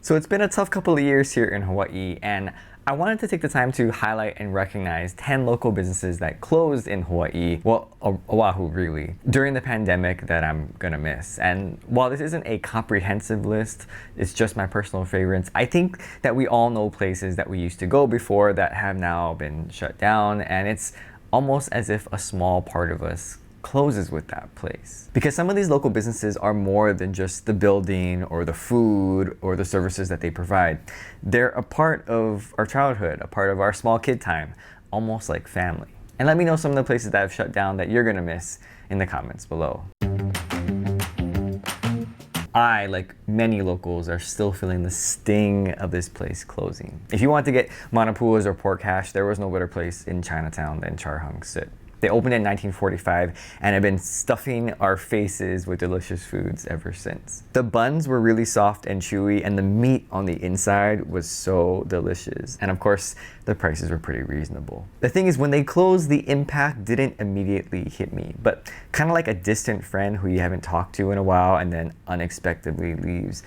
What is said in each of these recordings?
So it's been a tough couple of years here in Hawaii, and I wanted to take the time to highlight and recognize 10 local businesses that closed in Hawaii, well, Oahu really, during the pandemic that I'm gonna miss. And while this isn't a comprehensive list, it's just my personal favorites, I think that we all know places that we used to go before that have now been shut down, and it's almost as if a small part of us closes with that place. Because some of these local businesses are more than just the building or the food or the services that they provide. They're a part of our childhood, a part of our small kid time, almost like family. And let me know some of the places that have shut down that you're gonna miss in the comments below. I, like many locals, are still feeling the sting of this place closing. If you want to get manapuas or pork hash, there was no better place in Chinatown than Char Hung Sut. They opened in 1945 and have been stuffing our faces with delicious foods ever since. The buns were really soft and chewy, and the meat on the inside was so delicious. And of course, the prices were pretty reasonable. The thing is, when they closed, the impact didn't immediately hit me, but kind of like a distant friend who you haven't talked to in a while and then unexpectedly leaves,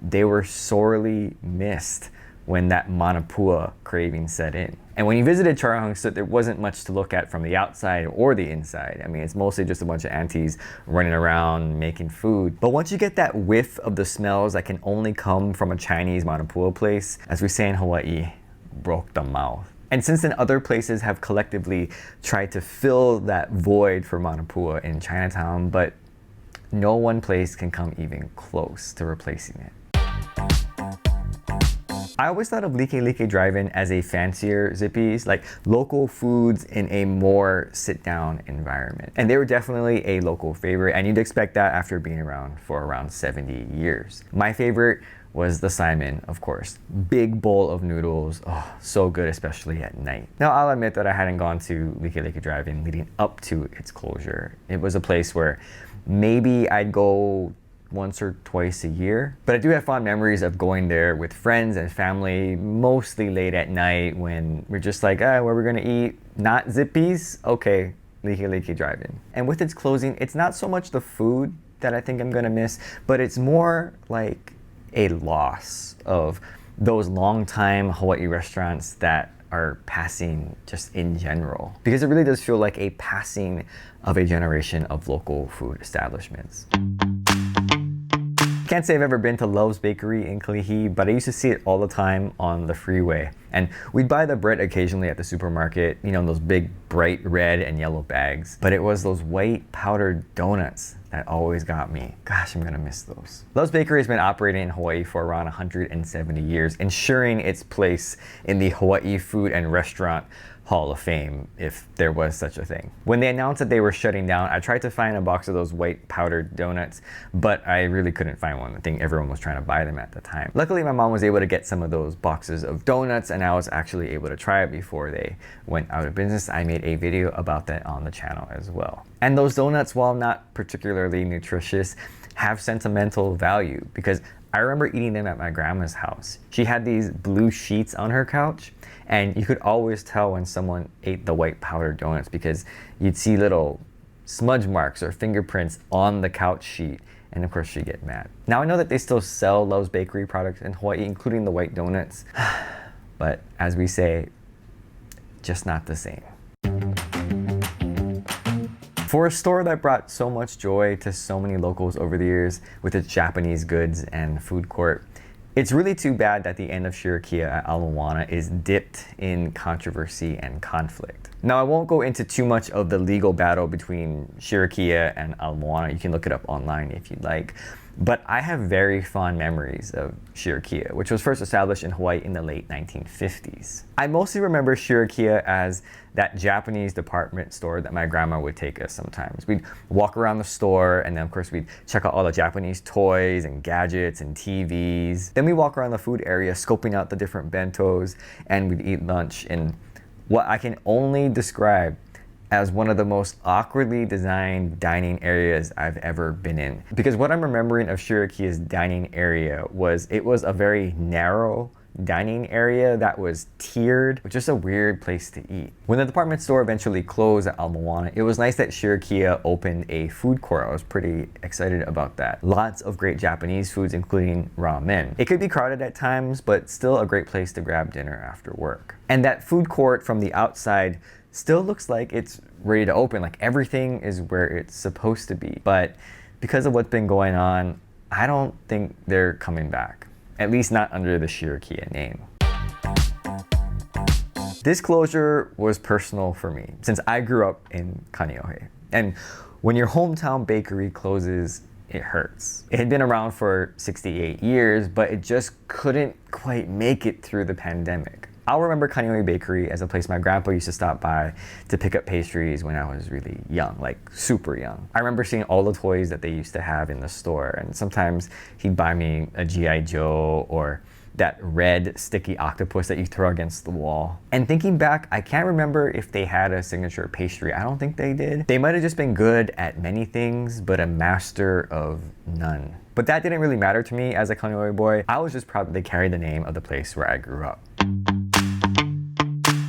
they were sorely missed when that manapua craving set in. And when you visited Char Hung Sut, there wasn't much to look at from the outside or the inside. I mean, it's mostly just a bunch of aunties running around making food. But once you get that whiff of the smells that can only come from a Chinese manapua place, as we say in Hawaii, broke the mouth. And since then, other places have collectively tried to fill that void for manapua in Chinatown, but no one place can come even close to replacing it. I always thought of Like Drive-In as a fancier Zippy's, like local foods in a more sit-down environment. And they were definitely a local favorite, and you'd expect that after being around for around 70 years. My favorite was the Simon, of course. Big bowl of noodles, oh, so good, especially at night. Now, I'll admit that I hadn't gone to Like Drive-In leading up to its closure. It was a place where maybe I'd go once or twice a year. But I do have fond memories of going there with friends and family, mostly late at night when we're just like, where we're gonna eat? Not Zippy's? Okay, Like Drive-In. And with its closing, it's not so much the food that I think I'm gonna miss, but it's more like a loss of those long-time Hawaii restaurants that are passing just in general. Because it really does feel like a passing of a generation of local food establishments. Can't say I've ever been to Love's Bakery in Kalihi, but I used to see it all the time on the freeway. And we'd buy the bread occasionally at the supermarket, you know, in those big bright red and yellow bags. But it was those white powdered donuts that always got me. Gosh, I'm gonna miss those. Love's Bakery has been operating in Hawaii for around 170 years, ensuring its place in the Hawaii Food and Restaurant Hall of Fame, if there was such a thing. When they announced that they were shutting down, I tried to find a box of those white powdered donuts, but I really couldn't find one. I think everyone was trying to buy them at the time. Luckily, my mom was able to get some of those boxes of donuts, and I was actually able to try it before they went out of business. I made a video about that on the channel as well. And those donuts, while not particularly nutritious, have sentimental value because I remember eating them at my grandma's house. She had these blue sheets on her couch, and you could always tell when someone ate the white powdered donuts because you'd see little smudge marks or fingerprints on the couch sheet, and of course she'd get mad. Now I know that they still sell Love's Bakery products in Hawaii, including the white donuts, but as we say, just not the same. For a store that brought so much joy to so many locals over the years with its Japanese goods and food court, it's really too bad that the end of Shirokiya at Ala Moana is dipped in controversy and conflict. Now, I won't go into too much of the legal battle between Shirokiya and Ala Moana. You can look it up online if you'd like. But I have very fond memories of Shirokiya, which was first established in Hawaii in the late 1950s. I mostly remember Shirokiya as that Japanese department store that my grandma would take us sometimes. We'd walk around the store, and then of course we'd check out all the Japanese toys and gadgets and TVs. Then we'd walk around the food area, scoping out the different bentos, and we'd eat lunch in what I can only describe as one of the most awkwardly designed dining areas I've ever been in. Because what I'm remembering of Shirokiya's dining area was it was a very narrow dining area that was tiered, which is a weird place to eat. When the department store eventually closed at Ala Moana, it was nice that Shirokiya opened a food court. I was pretty excited about that. Lots of great Japanese foods, including ramen. It could be crowded at times, but still a great place to grab dinner after work. And that food court from the outside still looks like it's ready to open, like everything is where it's supposed to be. But because of what's been going on, I don't think they're coming back. At least not under the Shirokiya name. This closure was personal for me since I grew up in Kaneohe. And when your hometown bakery closes, it hurts. It had been around for 68 years, but it just couldn't quite make it through the pandemic. I'll remember Kaneohe Bakery as a place my grandpa used to stop by to pick up pastries when I was really young, like super young. I remember seeing all the toys that they used to have in the store, and sometimes he'd buy me a G.I. Joe or that red sticky octopus that you throw against the wall. And thinking back, I can't remember if they had a signature pastry. I don't think they did. They might have just been good at many things, but a master of none. But that didn't really matter to me as a Kaneohe boy. I was just proud that they carried the name of the place where I grew up.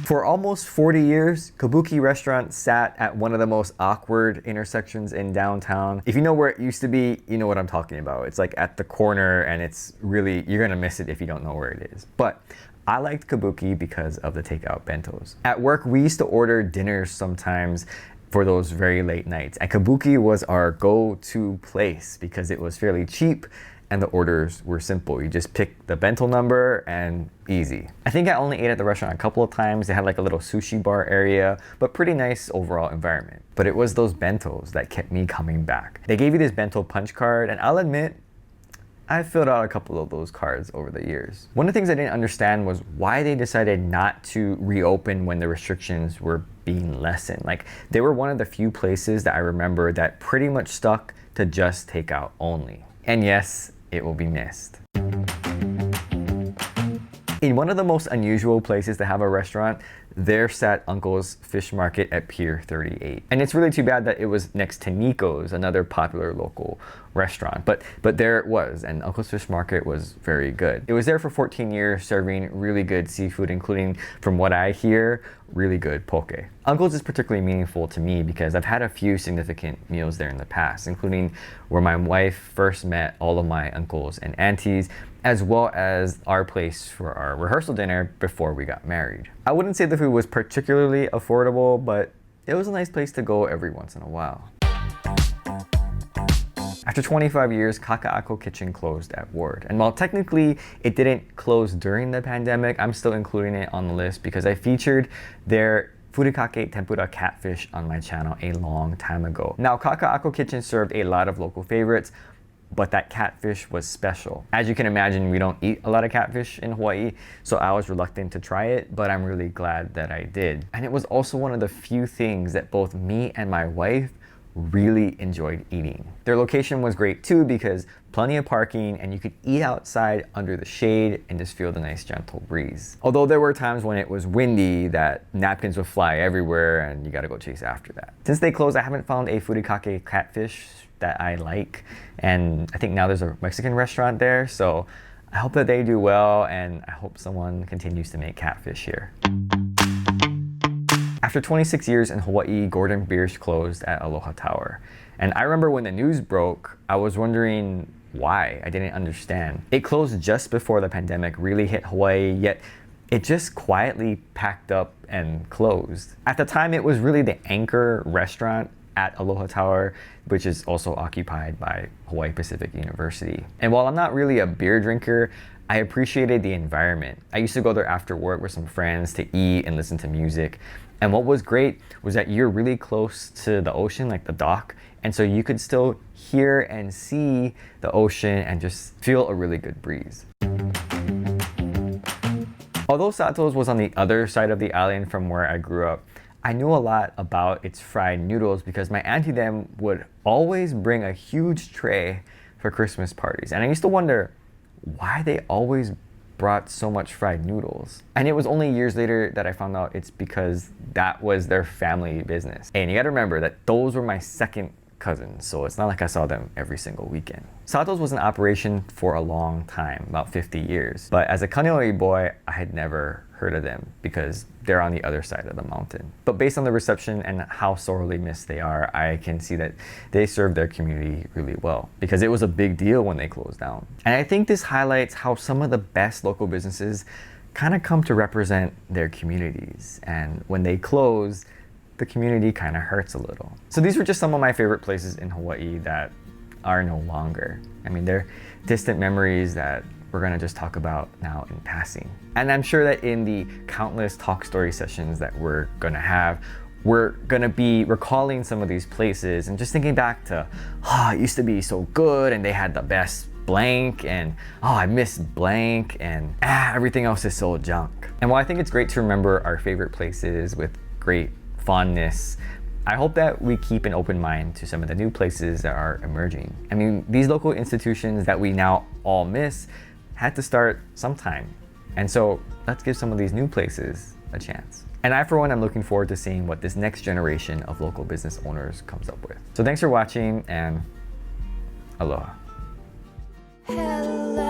For almost 40 years, Kabuki Restaurant sat at one of the most awkward intersections in downtown. If you know where it used to be, you know what I'm talking about. It's like at the corner, and it's really, you're gonna miss it if you don't know where it is. But I liked Kabuki because of the takeout bentos. At work, we used to order dinners sometimes for those very late nights. And Kabuki was our go-to place because it was fairly cheap and the orders were simple. You just pick the bento number and easy. I think I only ate at the restaurant a couple of times. They had like a little sushi bar area, but pretty nice overall environment. But it was those bentos that kept me coming back. They gave you this bento punch card, and I'll admit, I filled out a couple of those cards over the years. One of the things I didn't understand was why they decided not to reopen when the restrictions were being lessened. Like, they were one of the few places that I remember that pretty much stuck to just takeout only. And yes, it will be missed. In one of the most unusual places to have a restaurant, there sat Uncle's Fish Market at Pier 38. And it's really too bad that it was next to Nico's, another popular local restaurant. But there it was, and Uncle's Fish Market was very good. It was there for 14 years, serving really good seafood, including, from what I hear, really good poke. Uncle's is particularly meaningful to me because I've had a few significant meals there in the past, including where my wife first met all of my uncles and aunties, as well as our place for our rehearsal dinner before we got married. I wouldn't say the food was particularly affordable, but it was a nice place to go every once in a while. After 25 years, Kakaako Kitchen closed at Ward. And while technically it didn't close during the pandemic, I'm still including it on the list because I featured their furikake tempura catfish on my channel a long time ago. Now, Kakaako Kitchen served a lot of local favorites, but that catfish was special. As you can imagine, we don't eat a lot of catfish in Hawaii, so I was reluctant to try it, but I'm really glad that I did. And it was also one of the few things that both me and my wife really enjoyed eating. Their location was great too because plenty of parking and you could eat outside under the shade and just feel the nice gentle breeze. Although there were times when it was windy that napkins would fly everywhere and you gotta go chase after that. Since they closed, I haven't found a furikake catfish that I like, and I think now there's a Mexican restaurant there, so I hope that they do well, and I hope someone continues to make catfish here. After 26 years in Hawaii, Gordon Biersch closed at Aloha Tower. And I remember when the news broke, I was wondering why. I didn't understand. It closed just before the pandemic really hit Hawaii, yet it just quietly packed up and closed. At the time, it was really the anchor restaurant at Aloha Tower, which is also occupied by Hawaii Pacific University. And while I'm not really a beer drinker, I appreciated the environment. I used to go there after work with some friends to eat and listen to music. And what was great was that you're really close to the ocean, like the dock, and so you could still hear and see the ocean and just feel a really good breeze. Although Sato's was on the other side of the island from where I grew up, I knew a lot about its fried noodles because my auntie them would always bring a huge tray for Christmas parties. And I used to wonder why they always brought so much fried noodles. And it was only years later that I found out it's because that was their family business. And you gotta remember that those were my second cousins, so it's not like I saw them every single weekend. Sato's was in operation for a long time, about 50 years. But as a Kaneohe boy, I had never heard of them because they're on the other side of the mountain. But based on the reception and how sorely missed they are, I can see that they serve their community really well because it was a big deal when they closed down. And I think this highlights how some of the best local businesses kind of come to represent their communities. And when they close, the community kind of hurts a little. So these were just some of my favorite places in Hawaii that are no longer. I mean, they're distant memories that we're gonna just talk about now in passing. And I'm sure that in the countless talk story sessions that we're gonna have, we're gonna be recalling some of these places and just thinking back to, oh, it used to be so good and they had the best blank, and oh, I miss blank, and everything else is so junk. And while I think it's great to remember our favorite places with great fondness, I hope that we keep an open mind to some of the new places that are emerging. I mean, these local institutions that we now all miss had to start sometime. And so let's give some of these new places a chance. And I, for one, am looking forward to seeing what this next generation of local business owners comes up with. So thanks for watching, and aloha. Hello.